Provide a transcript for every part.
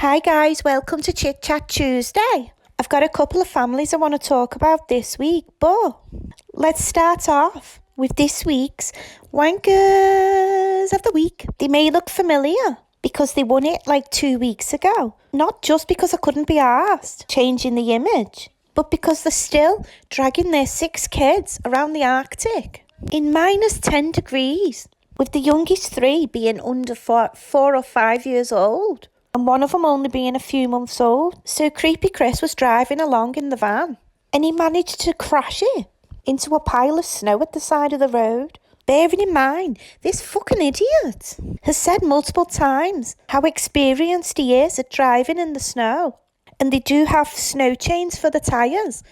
Hi guys, welcome to Chit Chat Tuesday. I've got a couple of families I want to talk about this week, but let's start off with this week's Wankers of the Week. They may look familiar because they won it like 2 weeks ago. Not just because I couldn't be arsed changing the image, but because they're still dragging their 6 kids around the Arctic in minus 10 degrees, with the youngest 3 being under 4 or 5 years old, and one of them only being a few months old. So Creepy Chris was driving along in the van, and he managed to crash it into a pile of snow at the side of the road. Bearing in mind, this fucking idiot has said multiple times how experienced he is at driving in the snow. And they do have snow chains for the tyres,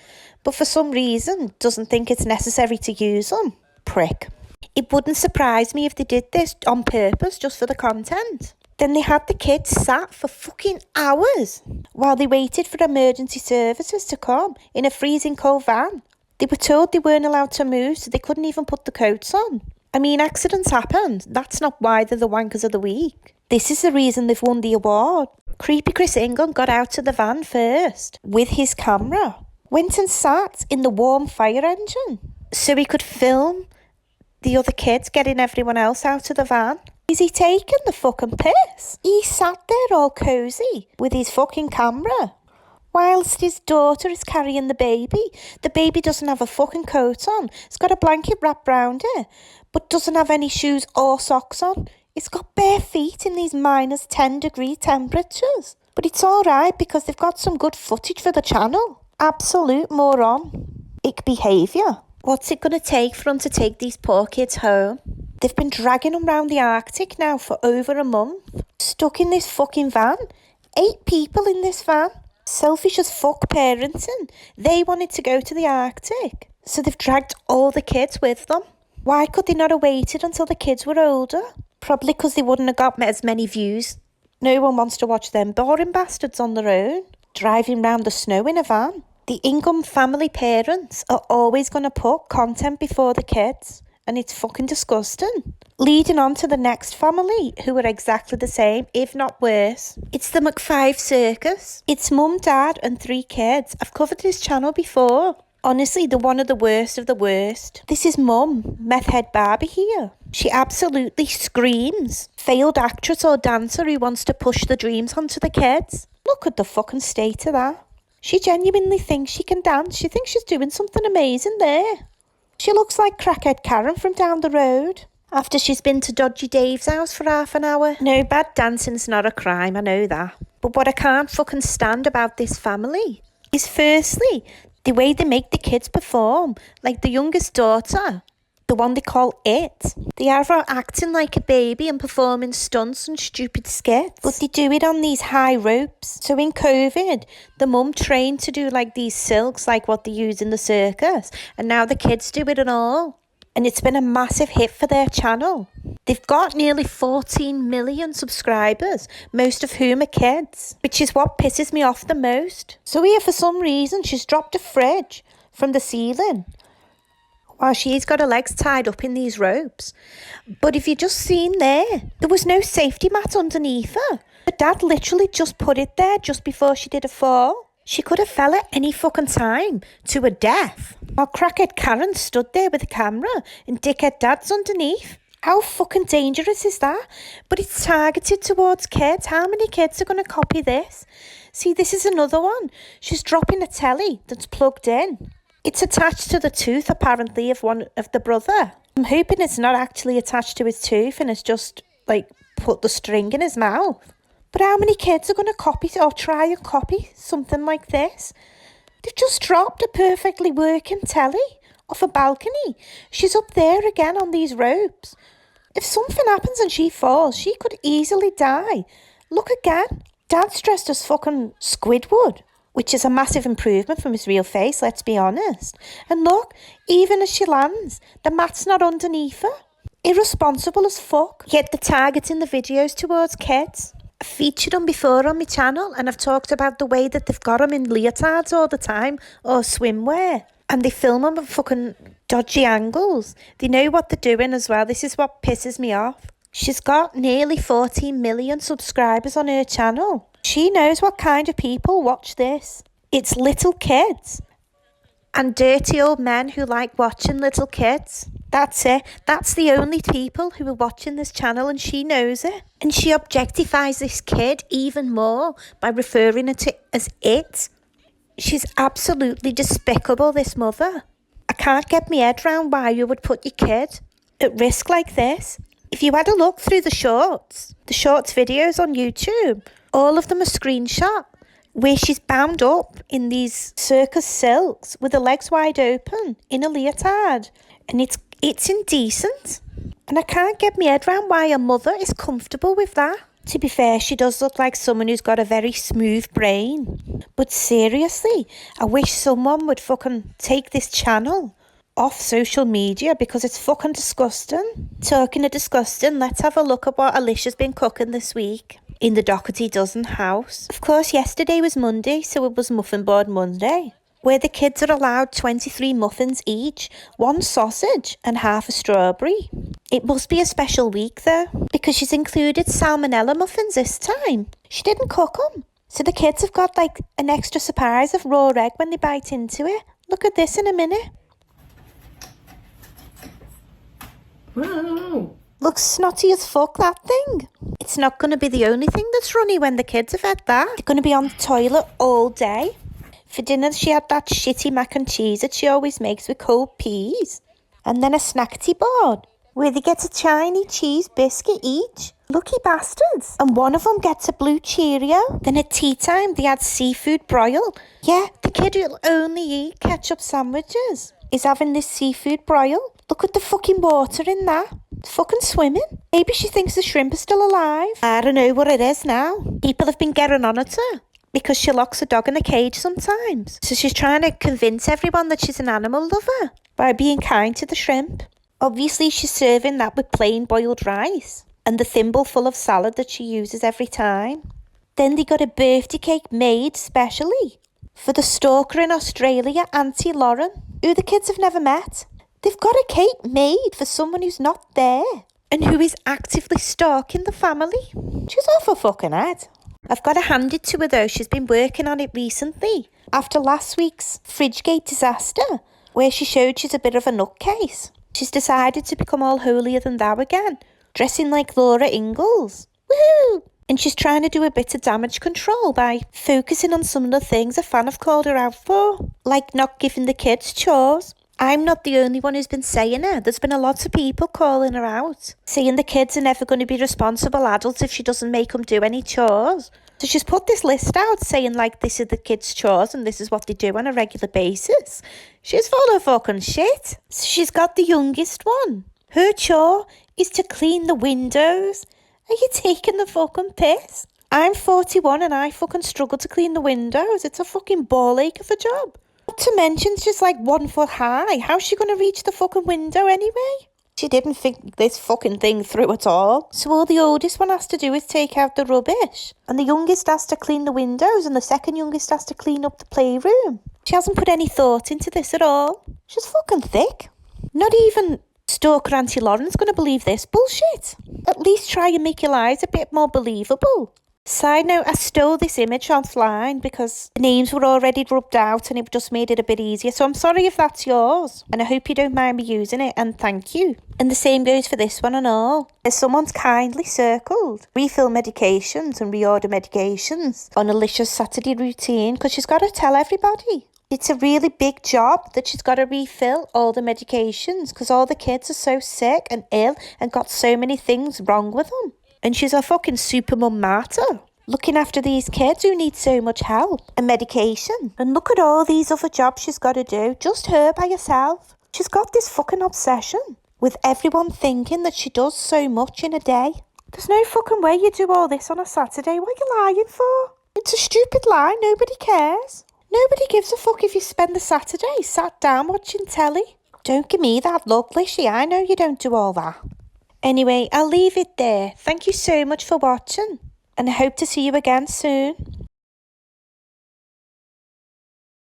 but for some reason doesn't think it's necessary to use them. Prick. It wouldn't surprise me if they did this on purpose just for the content. Then they had the kids sat for fucking hours while they waited for emergency services to come in a freezing cold van. They were told they weren't allowed to move, so they couldn't even put the coats on. I mean, accidents happen. That's not why they're the Wankers of the Week. This is the reason they've won the award. Creepy Chris Ingham got out of the van first with his camera. Went and sat in the warm fire engine so he could film the other kids getting everyone else out of the van. Is he taking the fucking piss? He sat there all cosy with his fucking camera whilst his daughter is carrying the baby. The baby doesn't have a fucking coat on. It's got a blanket wrapped round it, but doesn't have any shoes or socks on. It's got bare feet in these minus 10 degree temperatures. But it's alright because they've got some good footage for the channel. Absolute moronic behaviour. What's it going to take for them to take these poor kids home? They've been dragging them around the Arctic now for over a month. Stuck in this fucking van. 8 people in this van. Selfish as fuck parenting. They wanted to go to the Arctic, so they've dragged all the kids with them. Why could they not have waited until the kids were older? Probably because they wouldn't have got as many views. No one wants to watch them boring bastards on their own, driving round the snow in a van. The Ingham family parents are always going to put content before the kids, and it's fucking disgusting. Leading on to the next family, who are exactly the same, if not worse. It's the McFive Circus. It's mum, dad and 3 kids. I've covered this channel before. Honestly, they're one of the worst of the worst. This is mum, meth head Barbie here. She absolutely screams. Failed actress or dancer who wants to push the dreams onto the kids. Look at the fucking state of that. She genuinely thinks she can dance. She thinks she's doing something amazing there. She looks like crackhead Karen from down the road after she's been to Dodgy Dave's house for half an hour. No, bad dancing's not a crime, I know that. But what I can't fucking stand about this family is firstly, the way they make the kids perform. Like the youngest daughter, the one they call It. They are acting like a baby and performing stunts and stupid skits. But they do it on these high ropes. So in COVID, the mum trained to do like these silks, like what they use in the circus. And now the kids do it and all. And it's been a massive hit for their channel. They've got nearly 14 million subscribers, most of whom are kids, which is what pisses me off the most. So here, for some reason, she's dropped a fridge from the ceiling while she's got her legs tied up in these ropes. But if you just seen there was no safety mat underneath her. Her dad literally just put it there just before she did a fall. She could have fell at any fucking time to her death. While crackhead Karen stood there with a camera and dickhead dad's underneath. How fucking dangerous is that? But it's targeted towards kids. How many kids are going to copy this? See, this is another one. She's dropping a telly that's plugged in. It's attached to the tooth, apparently, of one of the brother. I'm hoping it's not actually attached to his tooth and it's just, like, put the string in his mouth. But how many kids are going to copy or try and copy something like this? They've just dropped a perfectly working telly off a balcony. She's up there again on these ropes. If something happens and she falls, she could easily die. Look again. Dad's dressed as fucking Squidward, which is a massive improvement from his real face, let's be honest. And look, even as she lands, the mat's not underneath her. Irresponsible as fuck. Yet they're targeting the videos towards kids. I've featured them before on my channel, and I've talked about the way that they've got them in leotards all the time, or swimwear. And they film them at fucking dodgy angles. They know what they're doing as well. This is what pisses me off. She's got nearly 14 million subscribers on her channel. She knows what kind of people watch this. It's little kids. And dirty old men who like watching little kids. That's it. That's the only people who are watching this channel, and she knows it. And she objectifies this kid even more by referring to it as it. She's absolutely despicable, this mother. I can't get my head round why you would put your kid at risk like this. If you had a look through the shorts videos on YouTube, all of them are screenshot where she's bound up in these circus silks with her legs wide open in a leotard. And it's indecent. And I can't get my head round why her mother is comfortable with that. To be fair, she does look like someone who's got a very smooth brain. But seriously, I wish someone would fucking take this channel off social media because it's fucking disgusting. Talking of disgusting, let's have a look at what Alicia's been cooking this week in the Dougherty dozen house. Of course, yesterday was Monday, so it was Muffin Board Monday, where the kids are allowed 23 muffins each, 1 sausage and half a strawberry. It must be a special week though, because she's included salmonella muffins this time. She didn't cook them, so the kids have got like an extra surprise of raw egg when they bite into it. Look at this in a minute. Wow. Looks snotty as fuck, that thing. It's not going to be the only thing that's runny when the kids have had that. They're going to be on the toilet all day. For dinner, she had that shitty mac and cheese that she always makes with cold peas. And then a snackety board, where they get a tiny cheese biscuit each. Lucky bastards. And one of them gets a blue Cheerio. Then at tea time, they had seafood broil. Yeah, the kid who'll only eat ketchup sandwiches is having this seafood broil. Look at the fucking water in that. It's fucking swimming. Maybe she thinks the shrimp is still alive. I don't know what it is now. People have been getting on at her because she locks a dog in a cage sometimes. So she's trying to convince everyone that she's an animal lover by being kind to the shrimp. Obviously, she's serving that with plain boiled rice and the thimble full of salad that she uses every time. Then they got a birthday cake made specially for the stalker in Australia, Auntie Lauren, who the kids have never met. They've got a cake made for someone who's not there and who is actively stalking the family. She's off her fucking head. I've got to hand it to her though, she's been working on it recently after last week's Fridgegate disaster where she showed she's a bit of a nutcase. She's decided to become all holier than thou again, dressing like Laura Ingalls. Woohoo! And she's trying to do a bit of damage control by focusing on some of the things a fan have called her out for, like not giving the kids chores. I'm not the only one who's been saying it. There's been a lot of people calling her out, saying the kids are never going to be responsible adults if she doesn't make them do any chores. So she's put this list out saying like this is the kids' chores and this is what they do on a regular basis. She's full of fucking shit. So she's got the youngest one. Her chore is to clean the windows. Are you taking the fucking piss? I'm 41 and I fucking struggle to clean the windows. It's a fucking ball ache of a job. Not to mention she's like 1 foot high. How's she going to reach the fucking window anyway? She didn't think this fucking thing through at all. So all the oldest one has to do is take out the rubbish. And the youngest has to clean the windows and the second youngest has to clean up the playroom. She hasn't put any thought into this at all. She's fucking thick. Not even stalker Auntie Lauren's going to believe this bullshit. At least try and make your lies a bit more believable. Side note, I stole this image offline because the names were already rubbed out and it just made it a bit easier. So I'm sorry if that's yours and I hope you don't mind me using it and thank you. And the same goes for this one and all. As someone's kindly circled refill medications and reorder medications on Alicia's Saturday routine because she's got to tell everybody. It's a really big job that she's got to refill all the medications because all the kids are so sick and ill and got so many things wrong with them. And she's a fucking super mum martyr, looking after these kids who need so much help and medication. And look at all these other jobs she's got to do, just her by herself. She's got this fucking obsession with everyone thinking that she does so much in a day. There's no fucking way you do all this on a Saturday. What are you lying for? It's a stupid lie, nobody cares. Nobody gives a fuck if you spend the Saturday sat down watching telly. Don't give me that look, Alicia, I know you don't do all that. Anyway, I'll leave it there. Thank you so much for watching and I hope to see you again soon.